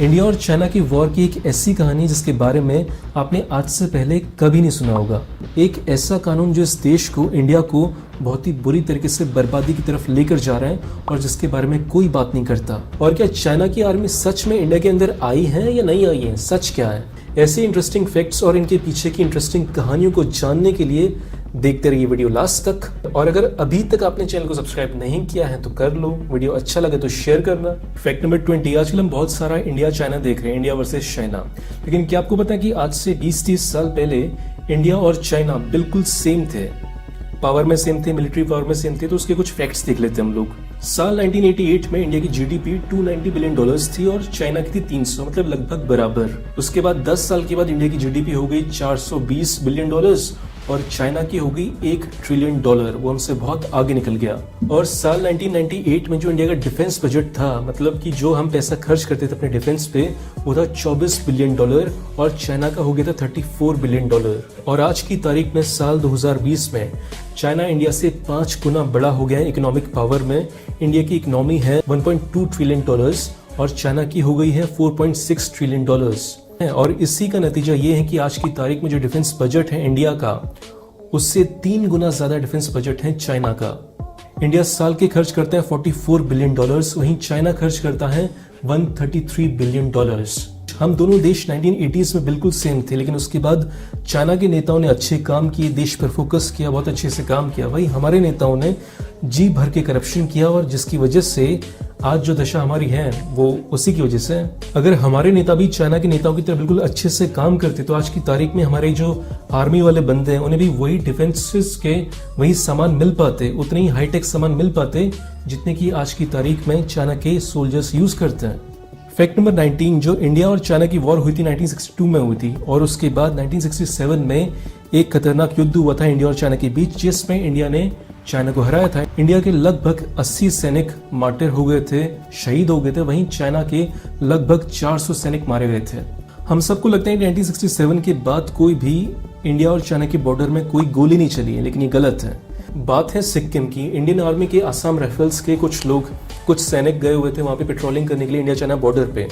India और China की war की एक ऐसी कहानी जिसके बारे में आपने आज से पहले कभी नहीं सुना होगा। एक ऐसा कानून जो इस देश को, इंडिया को बहुत ही बुरी तरीके से बर्बादी की तरफ लेकर जा रहा है और जिसके बारे में कोई बात नहीं करता। और क्या चाइना की आर्मी सच में इंडिया के अंदर आई है या नहीं आई है, सच क्या है? ऐसे इंटरेस्टिंग फैक्ट्स और इनके पीछे की इंटरेस्टिंग कहानियों को जानने के लिए देखते रहिए वीडियो लास्ट तक। और अगर अभी तक आपने चैनल को सब्सक्राइब नहीं किया है तो कर लो, वीडियो अच्छा लगे तो शेयर करना। फैक्ट नंबर 20, आजकल हम बहुत सारा इंडिया चाइना देख रहे हैं, इंडिया वर्सेस चाइना। लेकिन क्या आपको पता है कि आज से 20-30 साल पहले इंडिया और चाइना बिल्कुल सेम थे, पावर में सेम थे, मिलिट्री पावर में सेम थे। तो उसके कुछ फैक्ट्स देख लेते हैं हम लोग। साल 1988 में इंडिया की जीडीपी $290 बिलियन थी और चाइना की थी 300, मतलब लगभग बराबर। उसके बाद 10 साल के बाद इंडिया की जीडीपी हो गई $420 बिलियन और चाइना की हो गई $1 ट्रिलियन। वो हमसे बहुत आगे निकल गया। और साल 1998 में जो इंडिया का डिफेंस बजट था, मतलब कि जो हम पैसा खर्च करते थे अपने डिफेंस पे, वो था $24 बिलियन और चाइना का हो गया था $34 बिलियन। और आज की तारीख में साल 2020 में चाइना इंडिया से 5 गुना बड़ा हो गया है इकोनॉमिक पावर में। इंडिया की इकोनॉमी है $1.2 ट्रिलियन और चाइना की हो गई है $4.6 ट्रिलियन। और इसी का नतीजा ये है कि आज की तारीख में जो डिफेंस बजट है इंडिया का, उससे 3 गुना ज्यादा डिफेंस बजट है चाइना का। इंडिया साल के खर्च करता है $44 बिलियन, वहीं चाइना खर्च करता है $133 बिलियन। हम दोनों देश 1980s में बिल्कुल सेम थे, लेकिन उसके बाद चाइना के नेताओं ने अच्छे काम किए, देश पर फोकस किया, बहुत अच्छे से काम किया। वही हमारे नेताओं ने जी भर के करप्शन किया और जिसकी वजह से आज जो दशा हमारी है वो उसी की वजह से। अगर हमारे नेता भी चाइना के नेताओं की तरह बिल्कुल अच्छे से काम करते तो आज की तारीख में हमारे जो आर्मी वाले बंदे हैं उन्हें भी वही डिफेंसेस के वही सामान मिल पाते, उतने ही हाईटेक सामान मिल पाते जितने की आज की तारीख में चाइना के सोल्जर्स यूज करते हैं। फैक्ट नंबर 19, जो इंडिया और चाइना की वॉर हुई थी 1962 में हुई थी और उसके बाद 1967 में एक खतरनाक युद्ध हुआ था इंडिया और चाइना के बीच, जिसमें इंडिया ने चाइना को हराया था। इंडिया के लगभग 80 सैनिक मार्टिर हो गए थे, शहीद हो गए थे, वहीं चाइना के लगभग 400 सैनिक मारे गए थे। हम सबको लगता है कि 1967 के बाद कोई भी इंडिया और चाइना के बॉर्डर में कोई गोली नहीं चली है, लेकिन ये गलत है। बात है सिक्किम की। इंडियन आर्मी के आसाम राइफल्स के कुछ सैनिक गए हुए थे वहां पे पेट्रोलिंग करने के लिए इंडिया चाइना बॉर्डर पे।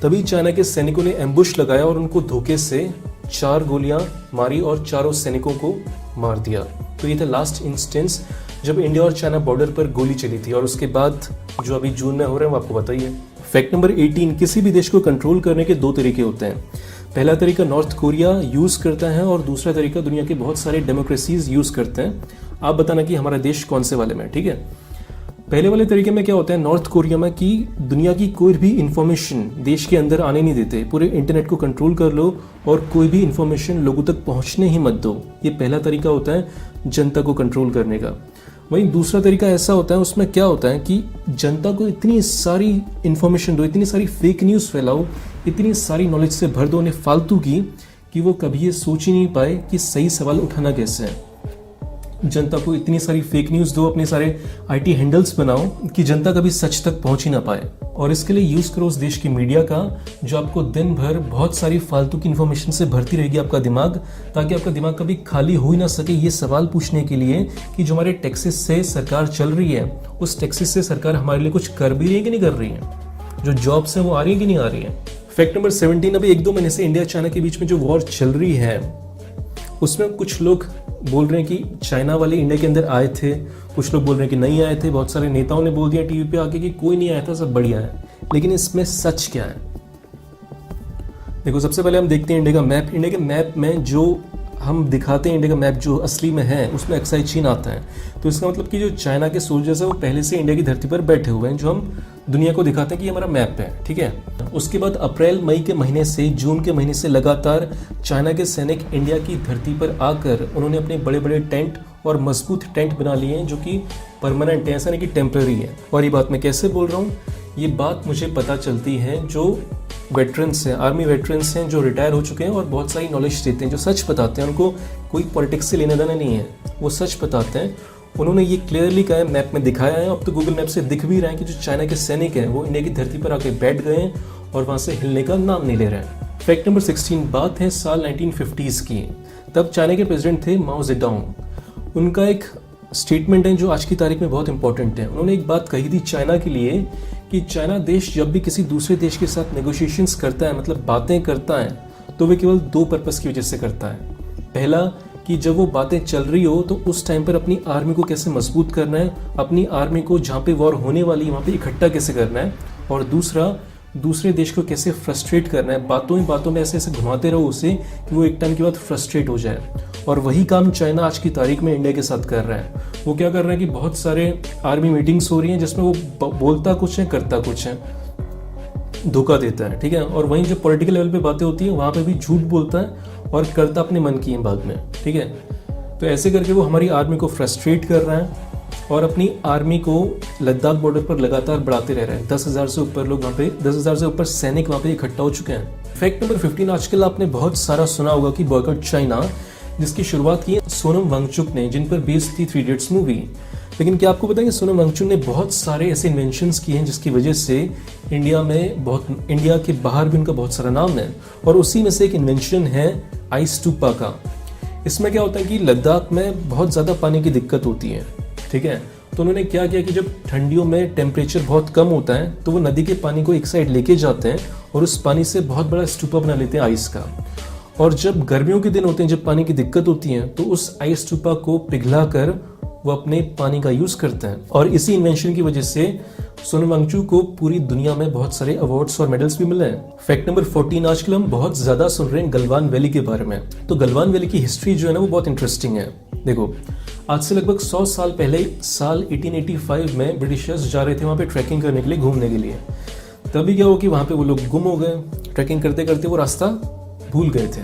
तभी चाइना के सैनिकों ने एम्बुश लगाया और उनको धोखे से 4 गोलियां मारी और चारों सैनिकों को मार दिया। तो ये था लास्ट इंस्टेंस जब इंडिया और चाइना बॉर्डर पर गोली चली थी। और उसके बाद जो अभी जून में हो रहा है वो आपको बताइए। फैक्ट नंबर 18, किसी भी देश को कंट्रोल करने के 2 तरीके होते हैं। पहला तरीका नॉर्थ कोरिया यूज करता है और दूसरा तरीका दुनिया के बहुत सारे डेमोक्रेसीज यूज करते हैं। आप बताना कि हमारा देश कौन से वाले में, ठीक है? पहले वाले तरीके में क्या होता है नॉर्थ कोरिया में कि दुनिया की कोई भी इंफॉर्मेशन देश के अंदर आने नहीं देते, पूरे इंटरनेट को कंट्रोल कर लो और कोई भी इंफॉर्मेशन लोगों तक पहुंचने ही मत दो। ये पहला तरीका होता है जनता को कंट्रोल करने का। वहीं दूसरा तरीका ऐसा होता है, उसमें क्या होता है कि जनता को इतनी सारी इंफॉर्मेशन दो, इतनी सारी फेक न्यूज़ फैलाओ, इतनी सारी नॉलेज से भर दो उन्हें फालतू की, कि वो कभी ये सोच ही नहीं पाए कि सही सवाल उठाना कैसे है। जनता को इतनी सारी फेक न्यूज़ दो, अपने सारे आईटी हैंडल्स बनाओ कि जनता कभी सच तक पहुंच ही ना पाए। और इसके लिए यूज करो उस देश की मीडिया का, जो आपको दिन भर बहुत सारी फालतू की इन्फॉर्मेशन से भरती रहेगी आपका दिमाग, ताकि आपका दिमाग कभी खाली हो ही ना सके ये सवाल पूछने के लिए कि जो हमारे टैक्सेस से सरकार चल रही है, उस टैक्सेस से सरकार हमारे लिए कुछ कर भी रही है कि नहीं कर रही है, जो जॉब्स हैं वो आ रही है कि नहीं आ रही है। फैक्ट नंबर 17, अभी 1-2 महीने से इंडिया चाइना के बीच में जो वॉर चल रही है उसमें कुछ लोग बोल रहे हैं कि चाइना वाले इंडिया के अंदर आए थे, कुछ लोग बोल रहे हैं कि नहीं आए थे। बहुत सारे नेताओं ने बोल दिया टीवी पे आके कि कोई नहीं आया था, सब बढ़िया है। लेकिन इसमें सच क्या है? देखो, सबसे पहले हम देखते हैं इंडिया का मैप। इंडिया के मैप में जो हम दिखाते हैं, इंडिया का मैप जो असली में है उसमें अक्साई चीन आता है। तो इसका मतलब कि जो चाइना के सोल्जर्स है वो पहले से इंडिया की धरती पर बैठे हुए हैं, जो हम दुनिया को दिखाते हैं कि हमारा मैप है, ठीक है? उसके बाद अप्रैल मई के महीने से जून के महीने से लगातार चाइना के सैनिक इंडिया की धरती पर आकर उन्होंने अपने बड़े बड़े टेंट और मजबूत टेंट बना लिए हैं, जो कि परमानेंट है, ऐसा नहीं कि टेम्पररी है। और ये बात मैं कैसे बोल रहा हूँ, ये बात मुझे पता चलती है जो वेटरन्स हैं, आर्मी वेटरन्स हैं, जो रिटायर हो चुके हैं और बहुत सारी नॉलेज देते हैं, जो सच बताते हैं। उनको कोई पॉलिटिक्स से लेना देना नहीं है, वो सच बताते हैं। उन्होंने ये क्लियरली कहा है, मैप में दिखाया है, अब तो गूगल मैप से दिख भी रहा है कि जो चाइना के सैनिक हैं वो इंडिया की धरती पर आके बैठ गए हैं और वहाँ से हिलने का नाम नहीं ले रहे हैं। फैक्ट नंबर 16, बात है साल 1950s की। तब चाइना के प्रेसिडेंट थे माओ जेडोंग। उनका एक स्टेटमेंट है जो आज की तारीख में बहुत इंपॉर्टेंट है। उन्होंने एक बात कही थी चाइना के लिए कि चाइना देश जब भी किसी दूसरे देश के साथ नेगोशिएशंस करता है, मतलब बातें करता है, तो वे केवल दो पर्पस की वजह से करता है। पहला कि जब वो बातें चल रही हो तो उस टाइम पर अपनी आर्मी को कैसे मजबूत करना है, अपनी आर्मी को जहाँ पे वॉर होने वाली है वहाँ पे इकट्ठा कैसे करना है, और दूसरा दूसरे देश को कैसे फ्रस्ट्रेट करना है, बातों ही बातों में ऐसे ऐसे घुमाते रहो उसे कि वो एक टाइम के बाद फ्रस्ट्रेट हो जाए। और वही काम चाइना आज की तारीख में इंडिया के साथ कर रहा है। वो क्या कर रहा है कि बहुत सारे आर्मी मीटिंग्स हो रही हैं जिसमें वो बोलता कुछ है करता कुछ है, धोखा देता है, ठीक है। और वहीं जो पॉलिटिकल लेवल पे बातें होती हैं वहाँ पे भी झूठ बोलता है और करता अपने मन की है बाद में, ठीक है। तो ऐसे करके वो हमारी आर्मी को फ्रस्ट्रेट कर रहा है और अपनी आर्मी को लद्दाख बॉर्डर पर लगातार बढ़ाते रह रहे हैं। 10,000 से ऊपर लोग वहाँ पे, 10,000 से ऊपर सैनिक वहाँ पे इकट्ठा हो चुके हैं। फैक्ट नंबर 15, आजकल आपने बहुत सारा सुना होगा कि बॉयकॉट चाइना, जिसकी शुरुआत की सोनम वांगचुक ने, जिन पर बेस्ड थी 3 इडियट्स मूवी। लेकिन क्या आपको पता है कि सोनम वांगचुक ने बहुत सारे ऐसे इन्वेंशंस किए हैं जिसकी वजह से इंडिया के बाहर भी उनका बहुत सारा नाम है। और उसी में से एक इन्वेंशन है आइस टूपा का। इसमें क्या होता है कि लद्दाख में बहुत ज़्यादा पानी की दिक्कत होती है, ठीक है। तो उन्होंने क्या किया कि जब ठंडियों में टेम्परेचर बहुत कम होता है तो वो नदी के पानी को एक साइड लेके जाते हैं और उस पानी से बहुत बड़ा स्टूपा बना लेते हैं आइस का। और जब गर्मियों के दिन होते हैं, जब पानी की दिक्कत होती है, तो उस आइस स्टूपा को पिघला कर वो अपने पानी का यूज करते हैं। और इसी इन्वेंशन की वजह से सोनम वांगचुक को पूरी दुनिया में बहुत सारे अवार्ड्स और मेडल्स भी मिले हैं। फैक्ट नंबर 14, आजकल हम बहुत ज्यादा सुन रहे हैं गलवान वैली के बारे में। तो गलवान वैली की हिस्ट्री जो है ना वो बहुत इंटरेस्टिंग है। देखो, आज से लगभग 100 साल पहले, साल 1885 में ब्रिटिशर्स जा रहे थे वहाँ पे ट्रैकिंग करने के लिए, घूमने के लिए। तभी क्या हो कि वहाँ पे वो लोग गुम हो गए, ट्रैकिंग करते करते वो रास्ता भूल गए थे।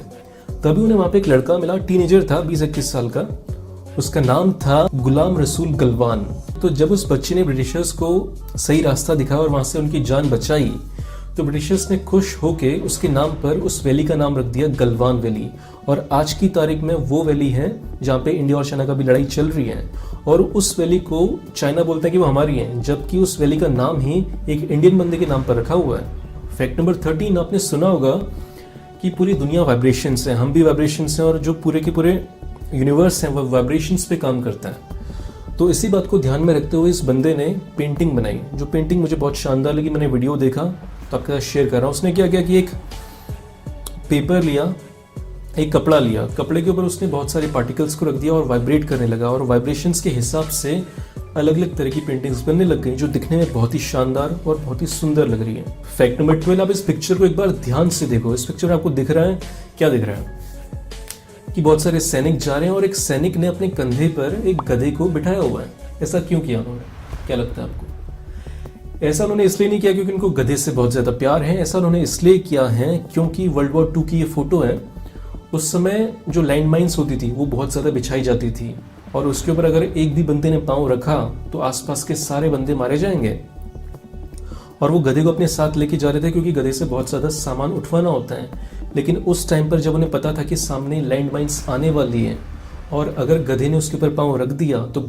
तभी उन्हें वहाँ पे एक लड़का मिला, टीनेजर था, 20-21 साल का। उसका नाम था गुलाम रसूल गलवान। तो जब उस बच्चे ने ब्रिटिशर्स को सही रास्ता दिखाया और वहाँ से उनकी जान बचाई, तो ब्रिटिशर्स ने खुश होके उसके नाम पर उस वैली का नाम रख दिया गलवान वैली। और आज की तारीख में वो वैली है जहाँ पे इंडिया और चाइना का भी लड़ाई चल रही है। और उस वैली को चाइना बोलता है कि वो हमारी है, जबकि उस वैली का नाम ही एक इंडियन बंदे के नाम पर रखा हुआ है। फैक्ट नंबर 13, आपने सुना होगा कि पूरी दुनिया वाइब्रेशंस है, हम भी वाइब्रेशंस हैं, और जो पूरे के पूरे यूनिवर्स है वो वाइब्रेशंस पे काम करता है। तो इसी बात को ध्यान में रखते हुए इस बंदे ने पेंटिंग बनाई, जो पेंटिंग मुझे बहुत शानदार लगी। मैंने वीडियो देखा तो आपके साथ शेयर कर रहा हूँ। उसने क्या किया कि एक पेपर लिया, एक कपड़ा लिया, कपड़े के ऊपर उसने बहुत सारे पार्टिकल्स को रख दिया और वाइब्रेट करने लगा, और वाइब्रेशंस के हिसाब से अलग अलग तरह की पेंटिंग्स बनने लग गई, जो दिखने में बहुत ही शानदार और बहुत ही सुंदर लग रही है। फैक्ट नंबर 12, आप इस पिक्चर को एक बार ध्यान से देखो। इस पिक्चर में आपको दिख रहा है, क्या दिख रहा है कि बहुत सारे सैनिक जा रहे हैं और एक सैनिक ने अपने कंधे पर एक गधे को बिठाया हुआ है। ऐसा क्यों किया उन्होंने, क्या लगता है आपको? ऐसा उन्होंने इसलिए नहीं किया क्योंकि उनको गधे से बहुत ज्यादा प्यार है। ऐसा उन्होंने इसलिए किया है क्योंकि वर्ल्ड वॉर 2 की ये फोटो है। उस समय जो लैंड माइन्स होती थी वो बहुत ज्यादा बिछाई जाती थी, और उसके ऊपर अगर एक भी बंदे ने पांव रखा तो आसपास के सारे बंदे मारे जाएंगे। और वो गधे को अपने साथ लेके जा रहे थे क्योंकि गधे से बहुत ज्यादा सामान उठवाना होता है। लेकिन उस टाइम पर जब उन्हें पता था कि सामने लैंड माइन्स आने वाली है, और अगर गधे ने उसके ऊपर पांव रख दिया तो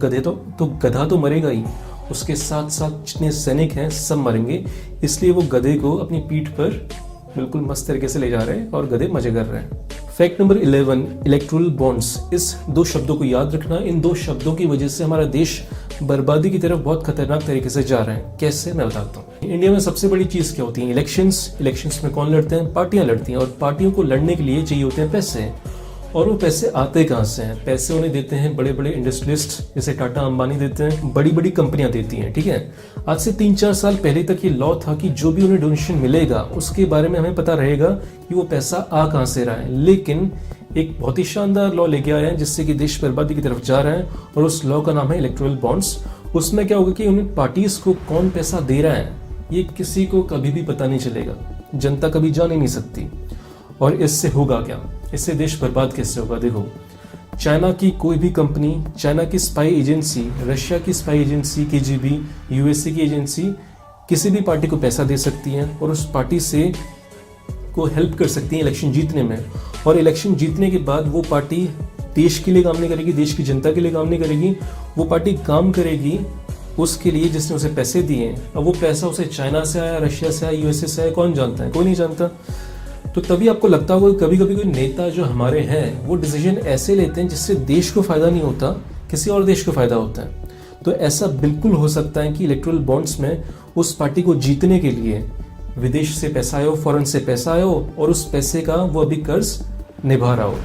गधा तो मरेगा ही, उसके साथ साथ जितने सैनिक हैं सब मरेंगे। इसलिए वो गधे को अपनी पीठ पर बिल्कुल मस्त तरीके से ले जा रहे हैं और गधे मजे कर रहे हैं। Fact number 11, electoral bonds. इस 2 शब्दों को याद रखना। इन 2 शब्दों की वजह से हमारा देश बर्बादी की तरफ बहुत खतरनाक तरीके से जा रहा है। कैसे, मैं बताता हूँ। इंडिया में सबसे बड़ी चीज क्या होती है? इलेक्शंस में कौन लड़ते हैं? पार्टियां लड़ती हैं, और पार्टियों को लड़ने के लिए चाहिए होते हैं पैसे। और वो पैसे आते कहाँ से हैं? पैसे उन्हें देते हैं बड़े बड़े इंडस्ट्रियलिस्ट, जैसे टाटा अंबानी देते हैं, बड़ी बड़ी कंपनियां देती हैं, ठीक है। आज से 3-4 साल पहले तक ये लॉ था कि जो भी उन्हें डोनेशन मिलेगा उसके बारे में हमें पता रहेगा कि वो पैसा आ कहाँ से रहा है। लेकिन एक बहुत ही शानदार लॉ लेके आया है जिससे कि देश बर्बादी की तरफ जा रहा है, और उस लॉ का नाम है इलेक्टोरल बॉन्ड्स। उसमें क्या होगा कि उन्हें पार्टीज को कौन पैसा दे रहा है ये किसी को कभी भी पता नहीं चलेगा, जनता कभी जान ही नहीं सकती। और इससे होगा क्या? इससे देश बर्बाद कैसे होगा? देखो, चाइना की कोई भी कंपनी, चाइना की स्पाई एजेंसी, रशिया की स्पाई एजेंसी, KGB, USA की एजेंसी किसी भी पार्टी को पैसा दे सकती है और उस पार्टी से को हेल्प कर सकती है इलेक्शन जीतने में। और इलेक्शन जीतने के बाद वो पार्टी देश के लिए काम नहीं करेगी, देश की जनता के लिए काम नहीं करेगी, वो पार्टी काम करेगी उसके लिए जिसने उसे पैसे दिए। अब वो पैसा उसे चाइना से आया, रशिया से आया, USA से आया, कौन जानता है? कोई नहीं जानता। तो तभी आपको लगता होगा कभी कभी कोई नेता जो हमारे हैं वो डिसीजन ऐसे लेते हैं जिससे देश को फायदा नहीं होता, किसी और देश को फायदा होता है। तो ऐसा बिल्कुल हो सकता है कि इलेक्टोरल बॉन्ड्स में उस पार्टी को जीतने के लिए विदेश से पैसा आयो, फॉरेन से पैसा आयो, और उस पैसे का वो अभी कर्ज निभा रहा हो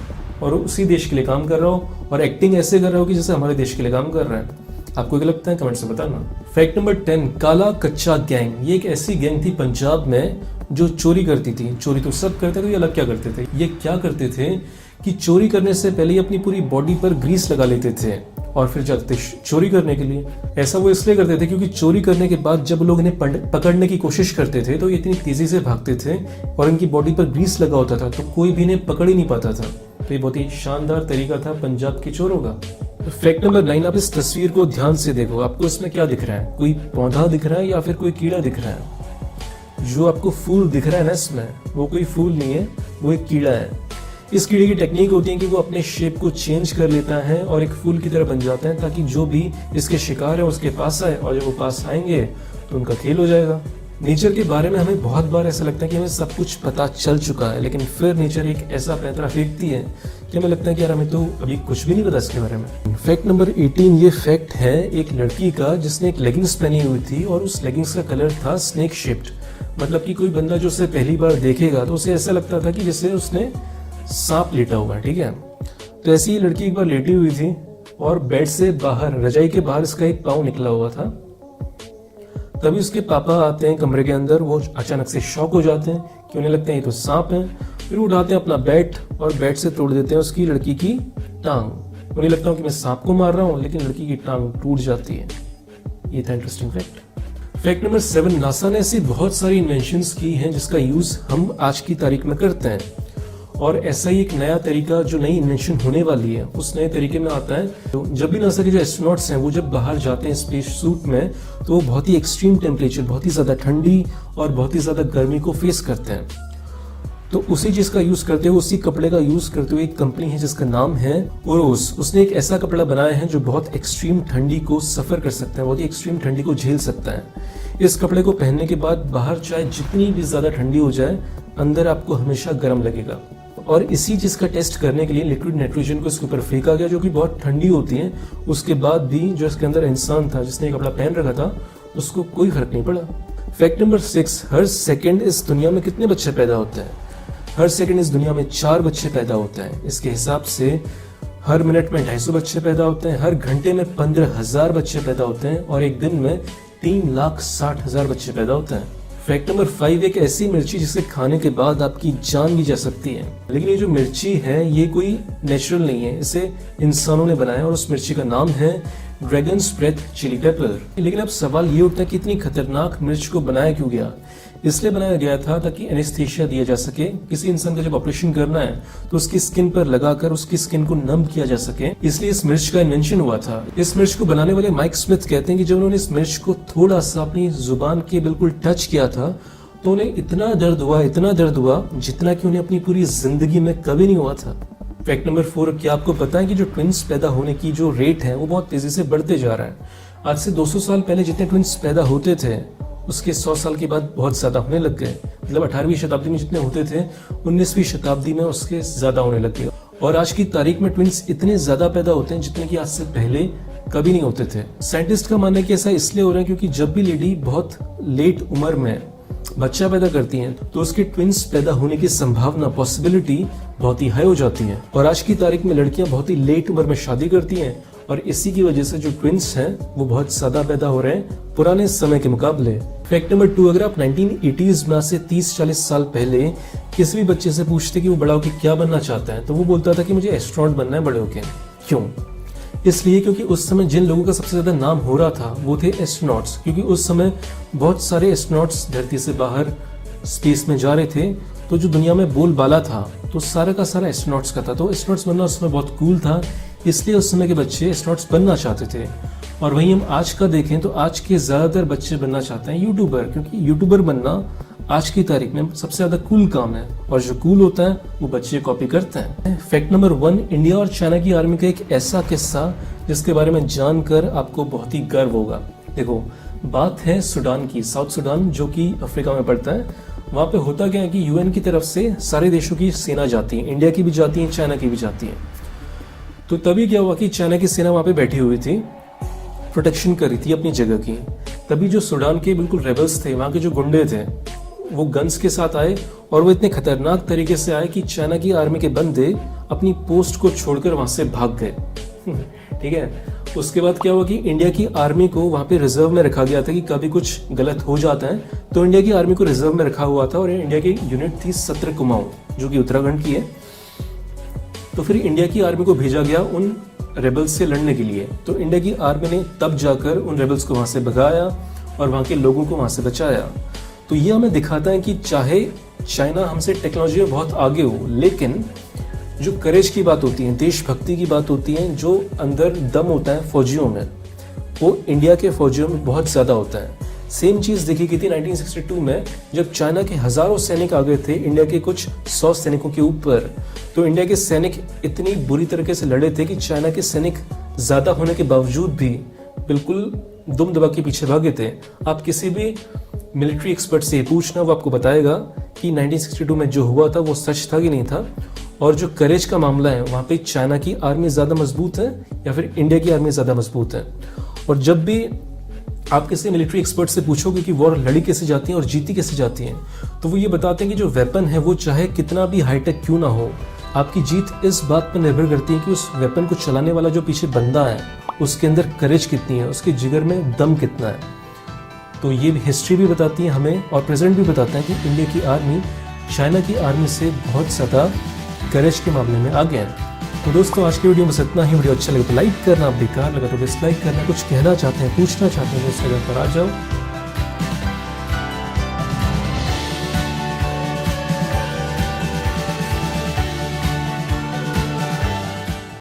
और उसी देश के लिए काम कर रहा हो और एक्टिंग ऐसे कर रहा हो कि जैसे हमारे देश के लिए काम कर रहा है। आपको क्या लगता है, कमेंट से बताना। फैक्ट नंबर 10, काला कच्चा गैंग। ये एक ऐसी गैंग थी पंजाब में जो चोरी करती थी। चोरी तो सब करते थे, ये अलग क्या करते थे? ये क्या करते थे कि चोरी करने से पहले ही अपनी पूरी बॉडी पर ग्रीस लगा लेते थे और फिर जाते थे चोरी करने के लिए। ऐसा वो इसलिए करते थे क्योंकि चोरी करने के बाद जब लोग इन्हें पकड़ने की कोशिश करते थे तो ये इतनी तेजी से भागते थे और इनकी बॉडी पर ग्रीस लगा होता था तो कोई भी इन्हें पकड़ ही नहीं पाता था। तो ये बहुत ही शानदार तरीका था पंजाब के चोरों का। फैक्ट नंबर 9, आप इस तस्वीर को ध्यान से देखो। आपको इसमें क्या दिख रहा है? कोई पौधा दिख रहा है या फिर कोई कीड़ा दिख रहा है? जो आपको फूल दिख रहा है ना, इसमें वो कोई फूल नहीं है, वो एक कीड़ा है। इस कीड़े की टेक्निक होती है कि वो अपने शेप को चेंज कर लेता है और एक फूल की तरह बन जाता है ताकि जो भी इसके शिकार है उसके पास आए, और जब वो पास आएंगे तो उनका खेल हो जाएगा। नेचर के बारे में हमें बहुत बार ऐसा लगता है कि हमें सब कुछ पता चल चुका है, लेकिन फिर नेचर एक ऐसा पैंतरा फेंकती है कि हमें लगता है कि यार हमें तो अभी कुछ भी नहीं पता इसके बारे में। फैक्ट नंबर 18, ये फैक्ट है एक लड़की का जिसने एक लेगिंग्स पहनी हुई थी और उस लेगिंग्स का कलर था स्नेक शेप्ड। मतलब कि कोई बंदा जो उसे पहली बार देखेगा तो उसे ऐसा लगता था कि जैसे उसने सांप लेटा हुआ है, ठीक है। तो ऐसी ही लड़की एक बार लेटी हुई थी और बेड से बाहर, रजाई के बाहर इसका एक पाँव निकला हुआ था। तभी उसके पापा आते हैं कमरे के अंदर। वो अचानक से शॉक हो जाते हैं कि उन्हें लगता है ये तो सांप है। फिर उठाते हैं अपना बैट और बैट से तोड़ देते हैं उसकी लड़की की टांग। उन्हें लगता है कि मैं सांप को मार रहा हूँ, लेकिन लड़की की टांग टूट जाती है। ये था interesting fact. Fact number 7, NASA ने ऐसी बहुत सारी इन्वेंशंस की हैं जिसका यूज हम आज की तारीख में करते हैं, और ऐसा ही एक नया तरीका जो नई इन्वेंशन होने वाली है उस नए तरीके में आता है। तो जब भी नासा के जो एस्ट्रोनॉट्स हैं वो जब बाहर जाते हैं स्पेस सूट में तो वो बहुत ही एक्सट्रीम टेम्परेचर, बहुत ही ज़्यादा ठंडी और बहुत ही ज़्यादा गर्मी को फेस करते हैं। तो उसी चीज़ का यूज़ करते हुए, उसी कपड़े का यूज़ करते हुए एक कंपनी है जिसका नाम है ओरोस। उसने एक ऐसा कपड़ा बनाया है जो बहुत एक्सट्रीम ठंडी को सफ़र कर सकता है, बहुत ही एक्सट्रीम ठंडी को झेल सकता है। इस कपड़े को पहनने के बाद बाहर चाहे जितनी भी ज़्यादा ठंडी हो जाए, अंदर आपको हमेशा गर्म लगेगा। और इसी चीज़ का टेस्ट करने के लिए लिक्विड नाइट्रोजन को इसके ऊपर फेंका गया जो कि बहुत ठंडी होती है। उसके बाद भी जो इसके अंदर इंसान था जिसने कपड़ा पहन रखा था उसको कोई फर्क नहीं पड़ा। फैक्ट नंबर 6, हर सेकंड इस दुनिया में कितने बच्चे पैदा होते हैं? हर सेकंड इस दुनिया में 4 बच्चे पैदा होते हैं। इसके हिसाब से हर मिनट में 250 बच्चे पैदा होते हैं, हर घंटे में 15,000 बच्चे पैदा होते हैं और एक दिन में 3,60,000 बच्चे पैदा होते हैं। फैक्ट नंबर 5, एक ऐसी मिर्ची जिसे खाने के बाद आपकी जान भी जा सकती है। लेकिन ये जो मिर्ची है ये कोई नेचुरल नहीं है, इसे इंसानों ने बनाया और उस मिर्ची का नाम है ड्रैगन्स ब्रेथ चिली पेपर। लेकिन अब सवाल ये उठता है कि इतनी खतरनाक मिर्च को बनाया क्यों गया? इसलिए बनाया गया था ताकि एनेस्थीसिया दिया जा सके। किसी इंसान का जब ऑपरेशन करना है तो उसकी स्किन पर लगाकर उसकी स्किन को नम किया जा सके, इसलिए इस मिर्च का इन्वेंशन हुआ था। इस मिर्च को बनाने वाले माइक स्मिथ कहते हैं कि जब उन्होंने इस मिर्च को थोड़ा सा अपनी जुबान के बिल्कुल टच किया था तो उन्हें इतना दर्द हुआ जितना कि उन्हें अपनी पूरी जिंदगी में कभी नहीं हुआ था। फैक्ट नंबर 4, क्या आपको पता है कि जो ट्विंस पैदा होने की जो रेट है वो बहुत तेजी से बढ़ते जा रहा है। आज से 200 साल पहले जितने ट्विंस पैदा होते थे उसके 100 साल के बाद बहुत ज्यादा होने लग गए। मतलब 18वीं शताब्दी में जितने होते थे 19वीं शताब्दी में उसके ज्यादा होने लग गए। और आज की तारीख में ट्विंस इतने ज्यादा पैदा होते हैं जितने कि आज से पहले कभी नहीं होते थे। साइंटिस्ट का मानना है कि ऐसा इसलिए हो रहा है क्योंकि जब भी लेडी बहुत लेट उम्र में बच्चा पैदा करती हैं तो उसके ट्विंस पैदा होने की संभावना, पॉसिबिलिटी बहुत ही हाई हो जाती है। और आज की तारीख में लड़कियां बहुत ही लेट उम्र में शादी करती हैं और इसी की वजह से जो ट्विंस हैं वो बहुत ज्यादा पैदा हो रहे हैं पुराने समय के मुकाबले। फैक्ट नंबर 2, अगर आप 1980s में से 30-40 साल पहले किसी भी बच्चे से पूछते कि वो बड़ा होकर क्या बनना चाहता है तो वो बोलता था कि मुझे एस्ट्रोनॉट बनना है बड़े होकर। क्यों? इसलिए क्योंकि उस समय जिन लोगों का सबसे ज्यादा नाम हो रहा था वो थे एस्ट्रोनॉट्स, क्योंकि उस समय बहुत सारे एस्ट्रोनॉट्स धरती से बाहर स्पेस में जा रहे थे। तो जो दुनिया में बोलबाला था तो सारा का सारा एस्ट्रोनॉट्स का था। तो एस्ट्रोनॉट्स बनना उस समय बहुत कूल था, इसलिए उस समय के बच्चे एस्ट्रोनॉट्स बनना चाहते थे। और वहीं हम आज का देखें तो आज के ज्यादातर बच्चे बनना चाहते हैं यूट्यूबर, क्योंकि यूट्यूबर बनना आज की तारीख में सबसे ज्यादा कूल काम है और जो कूल होता है वो बच्चे कॉपी करते हैं। फैक्ट नंबर 1, इंडिया और चाइना की आर्मी का एक ऐसा किस्सा जिसके बारे में जानकर आपको बहुत ही गर्व होगा। देखो, बात है सूडान की, साउथ सूडान जो कि अफ्रीका में पड़ता है। वहां पे होता क्या है कि यूएन की तरफ से सारे देशों की सेना जाती है, इंडिया की भी जाती है, चाइना की भी जाती है। तो तभी क्या हुआ कि चाइना की सेना वहां पे बैठी हुई थी। प्रोटेक्शन कर रही थी अपनी जगह की। तभी जो सूडान के बिल्कुल रेबल्स थे, वहाँ के जो गुंडे थे, वो गन्स के साथ आए और वो इतने खतरनाक तरीके से आए कि चाइना की आर्मी के बंदे अपनी पोस्ट को छोड़कर वहां से भाग गए। ठीक है। उसके बाद क्या हुआ कि इंडिया की आर्मी को वहां पे रिजर्व में रखा गया था कि कभी कुछ गलत हो जाता है तो इंडिया की आर्मी को रिजर्व में रखा हुआ था। और इंडिया की यूनिट थी 17 कुमाऊं, जो कि उत्तराखंड की है। तो फिर इंडिया की आर्मी को भेजा गया उन रेबल्स से लड़ने के लिए। तो इंडिया की आर्मी ने तब जाकर उन रेबल्स को वहां से भगाया और वहां के लोगों को वहां से बचाया। तो ये हमें दिखाता है कि चाहे चाइना हमसे टेक्नोलॉजी में बहुत आगे हो, लेकिन जो करेज की बात होती है, देशभक्ति की बात होती है, जो अंदर दम होता है फौजियों में, वो इंडिया के फौजियों में बहुत ज़्यादा होता है। सेम चीज़ देखी गई थी 1962 में, जब चाइना के हज़ारों सैनिक आ गए थे इंडिया के कुछ 100 सैनिकों के ऊपर। तो इंडिया के सैनिक इतनी बुरी तरीके से लड़े थे कि चाइना के सैनिक ज़्यादा होने के बावजूद भी बिल्कुल दुम दबा के पीछे भागे थे। आप किसी भी मिलिट्री एक्सपर्ट से पूछना, वो आपको बताएगा कि 1962 में जो हुआ था वो सच था कि नहीं था। और जो करेज का मामला है, वहाँ पे चाइना की आर्मी ज़्यादा मजबूत है या फिर इंडिया की आर्मी ज़्यादा मजबूत है। और जब भी आप किसी मिलिट्री एक्सपर्ट से पूछोगे कि वॉर लड़ी कैसे जाती है और जीती कैसे जाती है, तो वो ये बताते हैं कि जो वेपन है वो चाहे कितना भी हाईटेक क्यों ना हो, आपकी जीत इस बात पर निर्भर करती है कि उस वेपन को चलाने वाला जो पीछे बंदा है उसके अंदर करेज कितनी है, उसके जिगर में दम कितना है। तो ये हिस्ट्री भी बताती है हमें और प्रेजेंट भी बताता है कि इंडिया की आर्मी चाइना की आर्मी से बहुत ज़्यादा करेज के मामले में आगे है। तो दोस्तों, आज की वीडियो में बस इतना ही। वीडियो अच्छा लगे तो लाइक करना, बेकार लगा तो डिसलाइक करना। कुछ कहना चाहते हैं, पूछना चाहते हैं तो इस जगह पर आ जाओ।